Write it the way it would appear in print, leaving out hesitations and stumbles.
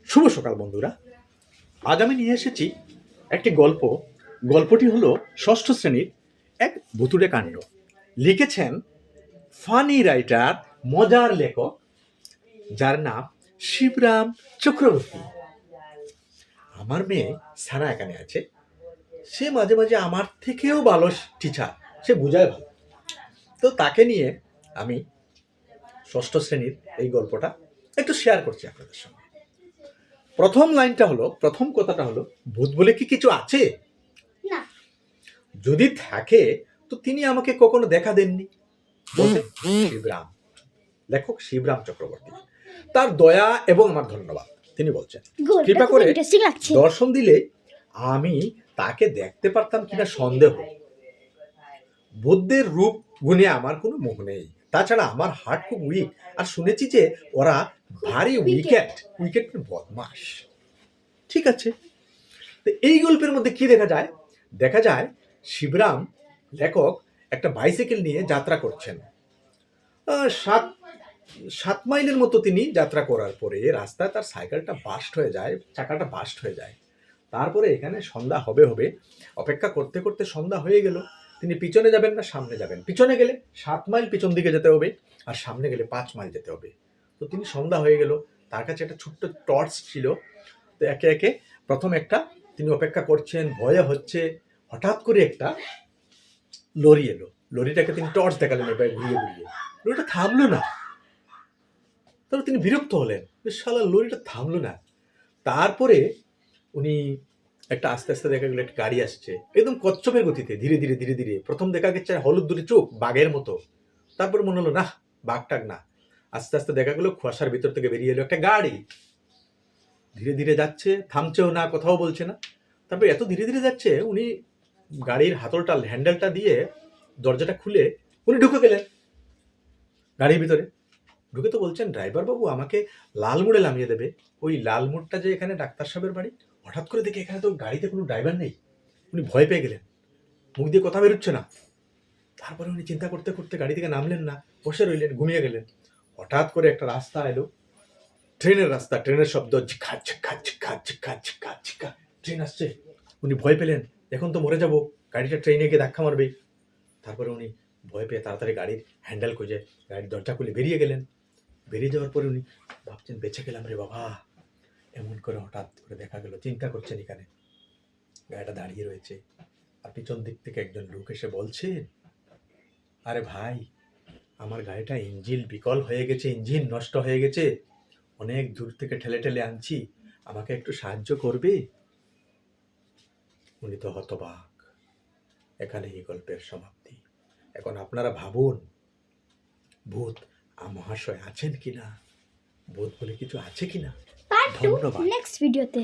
শুভ সকাল বন্ধুরা। আজ আমি নিয়ে এসেছি একটি গল্প। গল্পটি হলো ষষ্ঠ শ্রেণীর এক ভুতুড়ে কাণ্ড। লিখেছেন ফানি রাইটার, মজার লেখক, যার নাম শিবরাম চক্রবর্তী। আমার মেয়ে সারা এখানে আছে। সে মাঝে মাঝে আমার থেকেও ভালো টিচার, সে বুঝায় ভালো। তো তাকে নিয়ে আমি ষষ্ঠ শ্রেণীর এই গল্পটা একটু শেয়ার করছি আপনাদের সঙ্গে। প্রথম লাইনটা হলো, প্রথম কথাটা হলো, ভূত বলে কি কিছু আছে? না। যদি থাকে তো তিনি আমাকে কখনো দেখা দেননি। শিবরাম, লেখক শিবরাম চক্রবর্তী। তার দয়া এবং আমার ধন্যবাদ। তিনি বলছেন, কৃপা করে দর্শন দিলে আমি তাকে দেখতে পারতাম কিনা সন্দেহ। বুদ্ধের রূপ গুণে আমার কোনো মোহ নেই। তাছাড়া আমার হার্ট খুব উইক, আর শুনেছি যে ওরা ভারী উইকেট বদমাস। ঠিক আছে, তো এই গল্পের মধ্যে কি দেখা যায়? দেখা যায় শিবরাম লেখক একটা বাইসাইকেল নিয়ে যাত্রা করছেন। 7 মাইলের মতো তিনি যাত্রা করার পরে রাস্তায় তার সাইকেলটা বাস্ট হয়ে যায়, চাকাটা বাস্ট হয়ে যায়। তারপরে এখানে সন্ধ্যা হবে হবে অপেক্ষা করতে করতে সন্ধ্যা হয়ে গেল। তিনি পিছনে যাবেন না সামনে যাবেন? পিছনে গেলে 7 মাইল পিছন দিকে যেতে হবে, আর সামনে গেলে 5 মাইল যেতে হবে। তো তিনি সন্ধ্যা হয়ে গেল, তার কাছে একটা ছোট্ট টর্চ ছিল। তো একে একে প্রথম একটা তিনি অপেক্ষা করছেন, ভয়ে হচ্ছে। হঠাৎ করে একটা লরি এলো। লরিটাকে তিনি টর্চ দেখালেন এবার ঘুরিয়ে ঘুরিয়ে। লরিটা থামলো না। তাহলে তিনি বিরক্ত হলেন, শালা লরিটা থামলো না। তারপরে উনি একটা আস্তে আস্তে দেখা গেল একটা গাড়ি আসছে, একদম কচ্ছপের গতিতে, ধীরে ধীরে ধীরে ধীরে। প্রথম দেখা গেছে হলুদ দুটি চোখ, বাঘের মতো। তারপরে মনে হলো না, বাঘটাক না। আস্তে আস্তে দেখা গেল কুয়াশার ভিতর থেকে বেরিয়ে এলো একটা গাড়ি। ধীরে ধীরে যাচ্ছে, থামছেও না, কথাও বলছে না। তারপরে এত ধীরে ধীরে যাচ্ছে, উনি গাড়ির হাতলটা, হ্যান্ডেলটা দিয়ে দরজাটা খুলে উনি ঢুকে গেলেন গাড়ির ভিতরে। ঢুকে তো বলছেন, ড্রাইভার বাবু আমাকে লালমোড়ে নামিয়ে দেবে। ওই লালমোড়টা যে এখানে ডাক্তার সাহেবের বাড়ি। হঠাৎ করে দেখে এখানে তো গাড়িতে কোনো ড্রাইভার নেই। উনি ভয় পেয়ে গেলেন, মুখ দিয়ে কথা বেরোচ্ছে না। তারপরে উনি চিন্তা করতে করতে গাড়ি থেকে নামলেন না, বসে রইলেন, ঘুমিয়ে গেলেন। হঠাৎ করে একটা রাস্তা এলো, ট্রেনের রাস্তা, ট্রেনের শব্দ, ঝিকা ঝিকা ঝিকা ঝিকা ঝিকা ঝিকা। ট্রেন আসছে। উনি ভয় পেলেন, এখন তো মরে যাব, গাড়িটা ট্রেনে গিয়ে ধাক্কা মারবে। তারপরে উনি ভয় পেয়ে তাড়াতাড়ি গাড়ির হ্যান্ডেল খুঁজে গাড়ির দরজা খুলে বেরিয়ে গেলেন। বেরিয়ে যাওয়ার পরে উনি ভাবছেন, বেঁচে গেলাম রে বাবা। এমন করে হঠাৎ করে দেখা গেল, চিন্তা করছেন, এখানে গাড়িটা দাঁড়িয়ে রয়েছে, আর পিছন দিক থেকে একজন লোক এসে বলছে, আরে ভাই, আমার গাড়িটা ইঞ্জিন বিকল হয়ে গেছে, ইঞ্জিন নষ্ট হয়ে গেছে, অনেক দূর থেকে ঠেলে ঠেলে আনছি, আমাকে একটু সাহায্য করবে? উনি তো হতবাক। এখানে এই গল্পের সমাপ্তি। এখন আপনারা ভাবুন, ভূত মহাশয় আছেন কিনা, ভূত বলে কিছু আছে কিনা। পার্ট 2 নেক্সট ভিডিওতে।